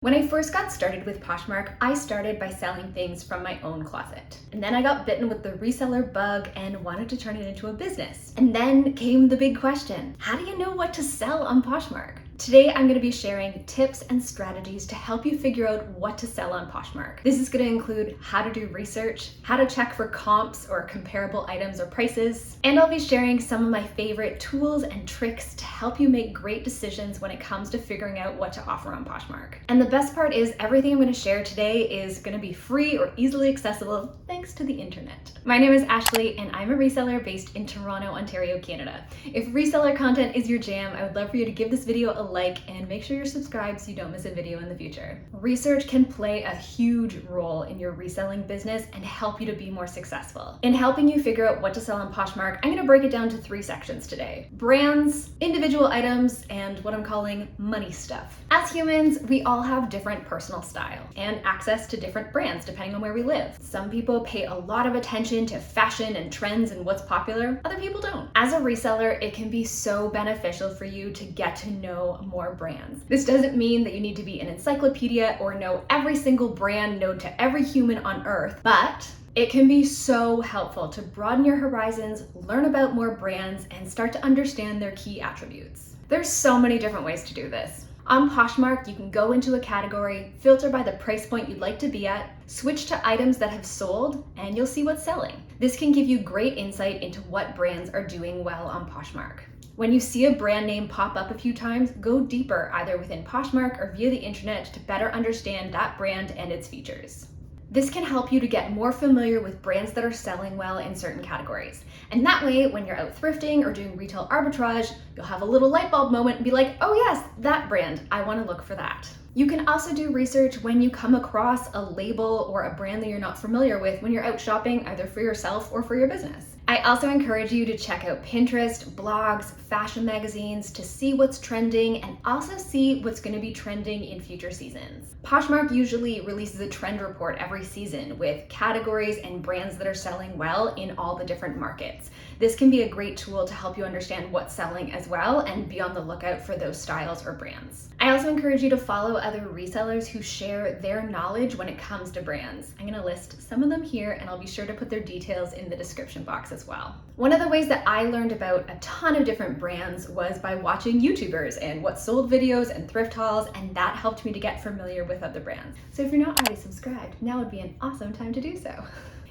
When I first got started with Poshmark, I started by selling things from my own closet. And then I got bitten with the reseller bug and wanted to turn it into a business. And then came the big question: how do you know what to sell on Poshmark? Today, I'm going to be sharing tips and strategies to help you figure out what to sell on Poshmark. This is going to include how to do research, how to check for comps or comparable items or prices, and I'll be sharing some of my favorite tools and tricks to help you make great decisions when it comes to figuring out what to offer on Poshmark. And the best part is everything I'm going to share today is going to be free or easily accessible thanks to the internet. My name is Ashley and I'm a reseller based in Toronto, Ontario, Canada. If reseller content is your jam, I would love for you to give this video a like and make sure you're subscribed so you don't miss a video in the future. Research can play a huge role in your reselling business and help you to be more successful. In helping you figure out what to sell on Poshmark, I'm going to break it down to 3 sections today: brands, individual items, and what I'm calling money stuff. As humans, we all have different personal style and access to different brands depending on where we live. Some people pay a lot of attention to fashion and trends and what's popular, other people don't. As a reseller, it can be so beneficial for you to get to know more brands. This doesn't mean that you need to be an encyclopedia or know every single brand known to every human on earth, but it can be so helpful to broaden your horizons, learn about more brands, and start to understand their key attributes. There's so many different ways to do this. On Poshmark, you can go into a category, filter by the price point you'd like to be at, switch to items that have sold, and you'll see what's selling. This can give you great insight into what brands are doing well on Poshmark. When you see a brand name pop up a few times, go deeper either within Poshmark or via the internet to better understand that brand and its features. This can help you to get more familiar with brands that are selling well in certain categories. And that way, when you're out thrifting or doing retail arbitrage, you'll have a little light bulb moment and be like, oh yes, that brand, I want to look for that. You can also do research when you come across a label or a brand that you're not familiar with when you're out shopping, either for yourself or for your business. I also encourage you to check out Pinterest, blogs, fashion magazines to see what's trending and also see what's going to be trending in future seasons. Poshmark usually releases a trend report every season with categories and brands that are selling well in all the different markets. This can be a great tool to help you understand what's selling as well and be on the lookout for those styles or brands. I also encourage you to follow other resellers who share their knowledge when it comes to brands. I'm going to list some of them here and I'll be sure to put their details in the description box as well. One of the ways that I learned about a ton of different brands was by watching YouTubers and what sold videos and thrift hauls, and that helped me to get familiar with other brands. So if you're not already subscribed, now would be an awesome time to do so.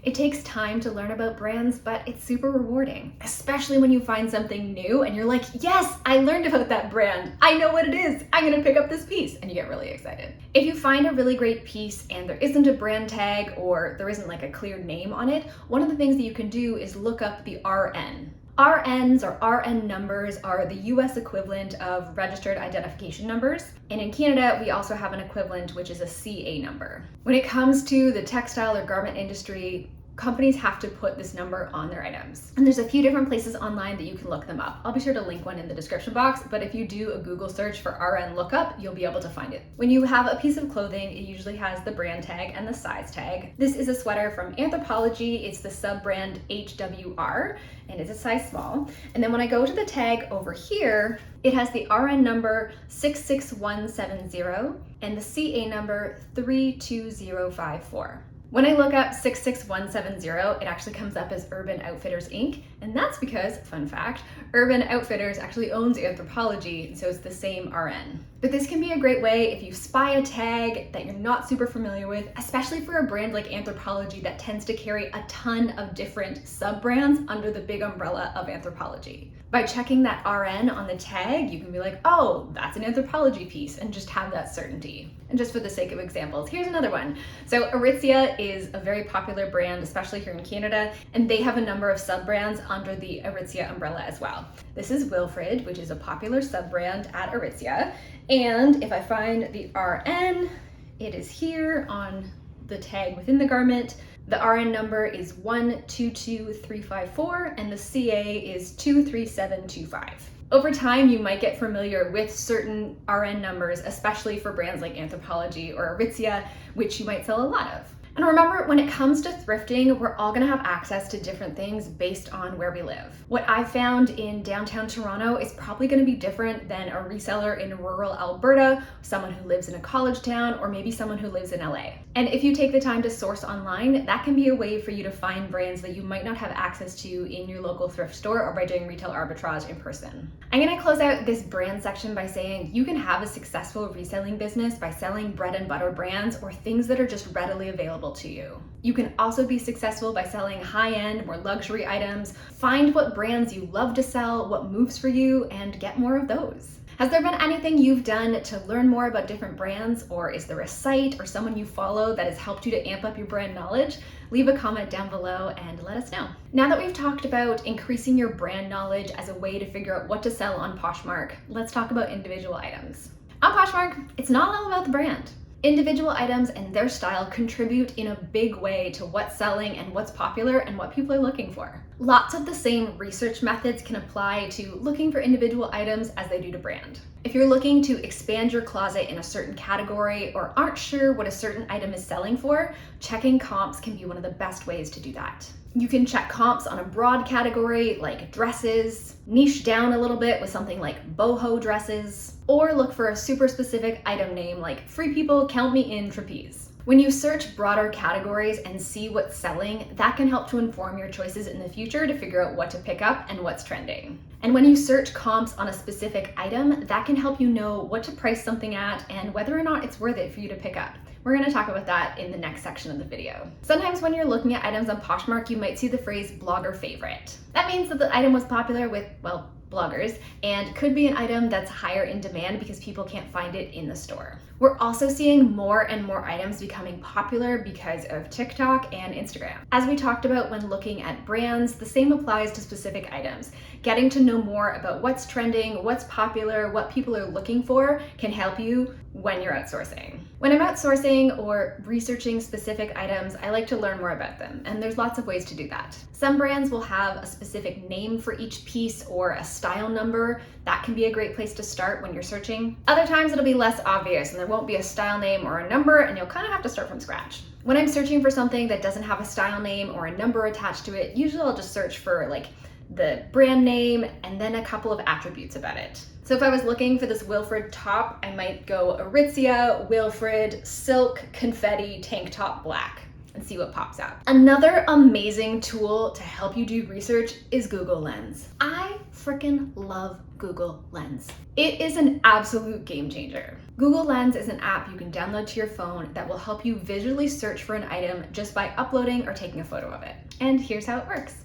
It takes time to learn about brands, but it's super rewarding, especially when you find something new and you're like, yes, I learned about that brand. I know what it is. I'm gonna pick up this piece, and you get really excited. If you find a really great piece and there isn't a brand tag or there isn't like a clear name on it, one of the things that you can do is look up the RN. RNs or RN numbers are the US equivalent of registered identification numbers. And in Canada, we also have an equivalent, which is a CA number. When it comes to the textile or garment industry, companies have to put this number on their items. And there's a few different places online that you can look them up. I'll be sure to link one in the description box, but if you do a Google search for RN lookup, you'll be able to find it. When you have a piece of clothing, it usually has the brand tag and the size tag. This is a sweater from Anthropologie. It's the sub-brand HWR, and it's a size small. And then when I go to the tag over here, it has the RN number 66170 and the CA number 32054. When I look up 66170, it actually comes up as Urban Outfitters Inc. And that's because, fun fact, Urban Outfitters actually owns Anthropologie, so it's the same RN. But this can be a great way if you spy a tag that you're not super familiar with, especially for a brand like Anthropologie that tends to carry a ton of different sub-brands under the big umbrella of Anthropologie. By checking that RN on the tag, you can be like, oh, that's an Anthropologie piece, and just have that certainty. And just for the sake of examples, here's another one. So Aritzia is a very popular brand, especially here in Canada, and they have a number of sub-brands under the Aritzia umbrella as well. This is Wilfred, which is a popular sub-brand at Aritzia. And if I find the RN, it is here on the tag within the garment. The RN number is 122354 and the CA is 23725. Over time, you might get familiar with certain RN numbers, especially for brands like Anthropologie or Aritzia, which you might sell a lot of. And remember, when it comes to thrifting, we're all gonna have access to different things based on where we live. What I've found in downtown Toronto is probably gonna be different than a reseller in rural Alberta, someone who lives in a college town, or maybe someone who lives in LA. And if you take the time to source online, that can be a way for you to find brands that you might not have access to in your local thrift store or by doing retail arbitrage in person. I'm gonna close out this brand section by saying you can have a successful reselling business by selling bread and butter brands or things that are just readily available to you. You can also be successful by selling high-end, more luxury items. Find what brands you love to sell, what moves for you, and get more of those. Has there been anything you've done to learn more about different brands, or is there a site or someone you follow that has helped you to amp up your brand knowledge? Leave a comment down below and let us know. Now that we've talked about increasing your brand knowledge as a way to figure out what to sell on Poshmark, let's talk about individual items. On Poshmark, it's not all about the brand. Individual items and their style contribute in a big way to what's selling and what's popular and what people are looking for. Lots of the same research methods can apply to looking for individual items as they do to brand. If you're looking to expand your closet in a certain category or aren't sure what a certain item is selling for, checking comps can be one of the best ways to do that. You can check comps on a broad category like dresses, niche down a little bit with something like boho dresses, or look for a super specific item name like Free People Count Me In Trapeze. When you search broader categories and see what's selling, that can help to inform your choices in the future to figure out what to pick up and what's trending. And when you search comps on a specific item, that can help you know what to price something at and whether or not it's worth it for you to pick up. We're going to talk about that in the next section of the video. Sometimes when you're looking at items on Poshmark, you might see the phrase blogger favorite. That means that the item was popular with, well, bloggers, and could be an item that's higher in demand because people can't find it in the store. We're also seeing more and more items becoming popular because of TikTok and Instagram. As we talked about when looking at brands, the same applies to specific items. Getting to know more about what's trending, what's popular, what people are looking for can help you when you're outsourcing. When I'm outsourcing or researching specific items, I like to learn more about them, and there's lots of ways to do that. Some brands will have a specific name for each piece or a style number. That can be a great place to start when you're searching. Other times it'll be less obvious and there won't be a style name or a number, and you'll kind of have to start from scratch. When I'm searching for something that doesn't have a style name or a number attached to it, usually I'll just search for like the brand name and then a couple of attributes about it. So if I was looking for this Wilfred top, I might go Aritzia, Wilfred, silk, confetti, tank top, black, and see what pops out. Another amazing tool to help you do research is Google Lens. I freaking love Google Lens. It is an absolute game changer. Google Lens is an app you can download to your phone that will help you visually search for an item just by uploading or taking a photo of it. And here's how it works.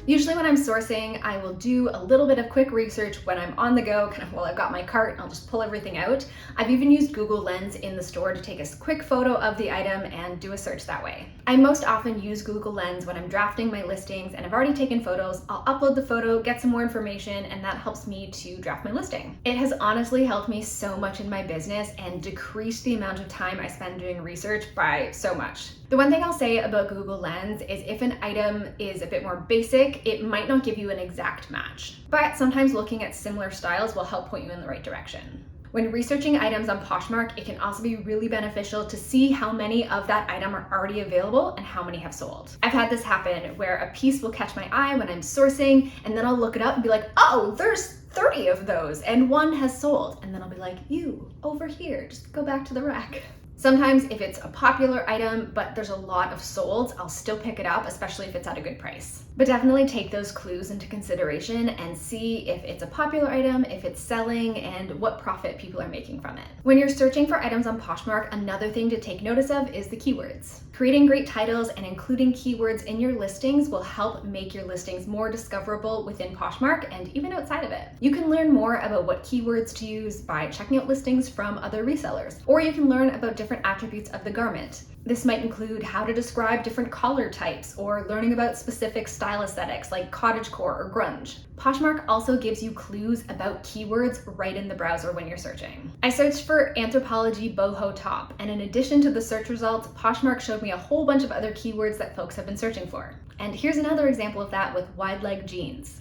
Usually when I'm sourcing, I will do a little bit of quick research when I'm on the go, kind of while I've got my cart, and I'll just pull everything out. I've even used Google Lens in the store to take a quick photo of the item and do a search that way. I most often use Google Lens when I'm drafting my listings and I've already taken photos. I'll upload the photo, get some more information, and that helps me to draft my listing. It has honestly helped me so much in my business and decreased the amount of time I spend doing research by so much. The one thing I'll say about Google Lens is if an item is a bit more basic, it might not give you an exact match. But sometimes looking at similar styles will help point you in the right direction. When researching items on Poshmark, it can also be really beneficial to see how many of that item are already available and how many have sold. I've had this happen where a piece will catch my eye when I'm sourcing, and then I'll look it up and be like, oh, there's 30 of those and one has sold. And then I'll be like, you, over here, just go back to the rack. Sometimes if it's a popular item, but there's a lot of solds, I'll still pick it up, especially if it's at a good price. But definitely take those clues into consideration and see if it's a popular item, if it's selling, and what profit people are making from it. When you're searching for items on Poshmark, another thing to take notice of is the keywords. Creating great titles and including keywords in your listings will help make your listings more discoverable within Poshmark and even outside of it. You can learn more about what keywords to use by checking out listings from other resellers, or you can learn about different attributes of the garment. This might include how to describe different collar types or learning about specific style aesthetics like cottagecore or grunge. Poshmark also gives you clues about keywords right in the browser when you're searching. I searched for anthropology boho top, and in addition to the search results, Poshmark showed me a whole bunch of other keywords that folks have been searching for. And here's another example of that with wide leg jeans.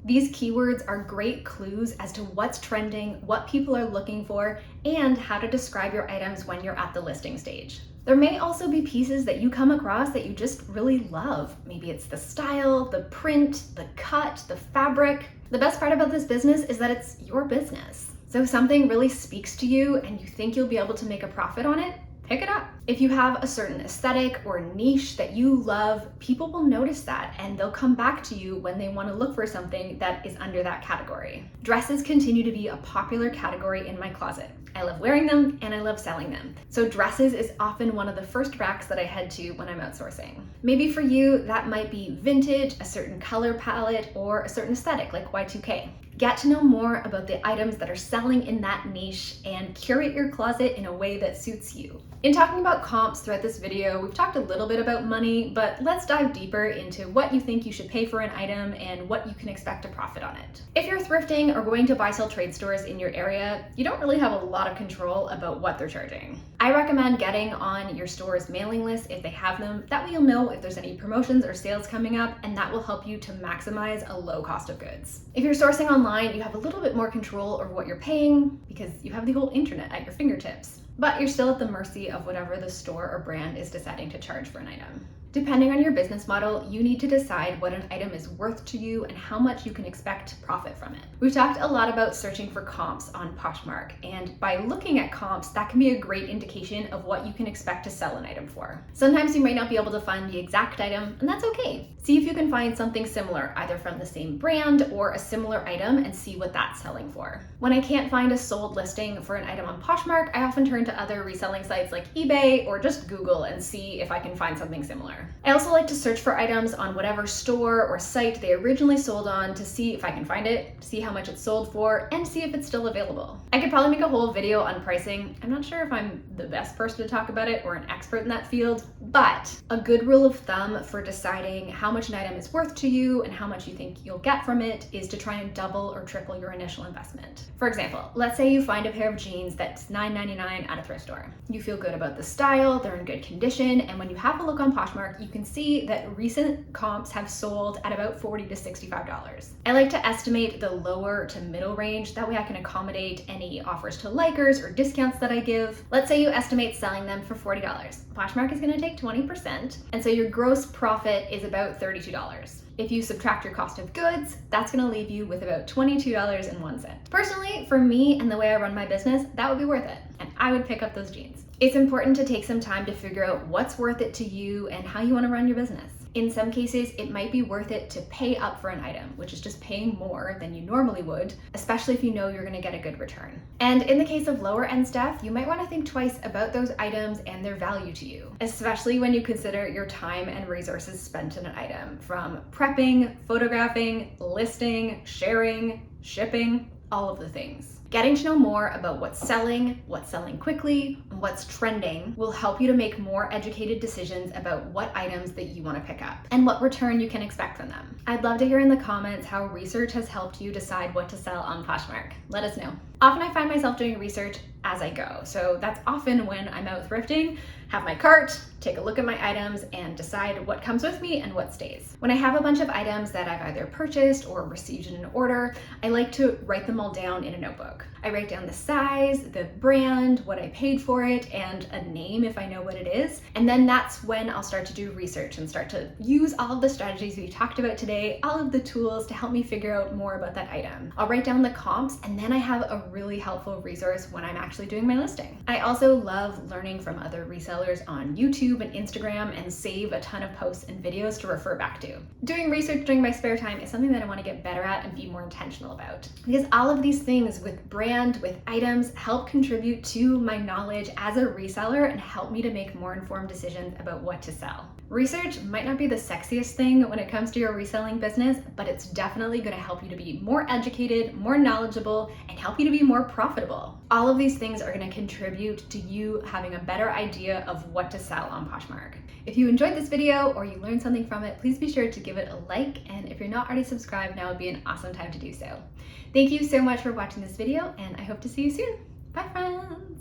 These keywords are great clues as to what's trending, what people are looking for, and how to describe your items when you're at the listing stage. There may also be pieces that you come across that you just really love. Maybe it's the style, the print, the cut, the fabric. The best part about this business is that it's your business. So if something really speaks to you and you think you'll be able to make a profit on it, pick it up. If you have a certain aesthetic or niche that you love, people will notice that and they'll come back to you when they want to look for something that is under that category. Dresses continue to be a popular category in my closet. I love wearing them and I love selling them. So dresses is often one of the first racks that I head to when I'm outsourcing. Maybe for you, that might be vintage, a certain color palette, or a certain aesthetic like Y2K. Get to know more about the items that are selling in that niche and curate your closet in a way that suits you. In talking about comps throughout this video, we've talked a little bit about money, but let's dive deeper into what you think you should pay for an item and what you can expect to profit on it. If you're thrifting or going to buy-sell trade stores in your area, you don't really have a lot of control about what they're charging. I recommend getting on your store's mailing list if they have them. That way you'll know if there's any promotions or sales coming up, and that will help you to maximize a low cost of goods. If you're sourcing online, you have a little bit more control over what you're paying because you have the whole internet at your fingertips. But you're still at the mercy of whatever the store or brand is deciding to charge for an item. Depending on your business model, you need to decide what an item is worth to you and how much you can expect to profit from it. We've talked a lot about searching for comps on Poshmark, and by looking at comps, that can be a great indication of what you can expect to sell an item for. Sometimes you might not be able to find the exact item, and that's okay. See if you can find something similar, either from the same brand or a similar item, and see what that's selling for. When I can't find a sold listing for an item on Poshmark, I often turn to other reselling sites like eBay or just Google and see if I can find something similar. I also like to search for items on whatever store or site they originally sold on to see if I can find it, see how much it's sold for, and see if it's still available. I could probably make a whole video on pricing. I'm not sure if I'm the best person to talk about it or an expert in that field, but a good rule of thumb for deciding how much an item is worth to you and how much you think you'll get from it is to try and double or triple your initial investment. For example, let's say you find a pair of jeans that's $9.99 at a thrift store. You feel good about the style, they're in good condition, and when you have a look on Poshmark, you can see that recent comps have sold at about $40 to $65. I like to estimate the lower to middle range, that way I can accommodate any offers to likers or discounts that I give. Let's say you estimate selling them for $40. Poshmark is gonna take 20%, and so your gross profit is about $32. If you subtract your cost of goods, that's gonna leave you with about $22.01. Personally, for me and the way I run my business, that would be worth it, and I would pick up those jeans. It's important to take some time to figure out what's worth it to you and how you wanna run your business. In some cases, it might be worth it to pay up for an item, which is just paying more than you normally would, especially if you know you're gonna get a good return. And in the case of lower end stuff, you might wanna think twice about those items and their value to you, especially when you consider your time and resources spent on an item, from prepping, photographing, listing, sharing, shipping, all of the things. Getting to know more about what's selling quickly, and what's trending will help you to make more educated decisions about what items that you want to pick up and what return you can expect from them. I'd love to hear in the comments how research has helped you decide what to sell on Poshmark. Let us know. Often I find myself doing research as I go, so that's often when I'm out thrifting, have my cart, take a look at my items, and decide what comes with me and what stays. When I have a bunch of items that I've either purchased or received in an order, I like to write them all down in a notebook. I write down the size, the brand, what I paid for it, and a name if I know what it is. And then that's when I'll start to do research and start to use all of the strategies we talked about today, all of the tools to help me figure out more about that item. I'll write down the comps, and then I have a really helpful resource when I'm actually doing my listing. I also love learning from other resellers on YouTube and Instagram and save a ton of posts and videos to refer back to. Doing research during my spare time is something that I want to get better at and be more intentional about, because all of these things with brand, with items, help contribute to my knowledge as a reseller and help me to make more informed decisions about what to sell. Research might not be the sexiest thing when it comes to your reselling business, but it's definitely going to help you to be more educated, more knowledgeable, and help you to be more profitable. All of these things are going to contribute to you having a better idea of what to sell on Poshmark. If you enjoyed this video or you learned something from it, please be sure to give it a like, and if you're not already subscribed, now would be an awesome time to do so. Thank you so much for watching this video, and I hope to see you soon. Bye, friends!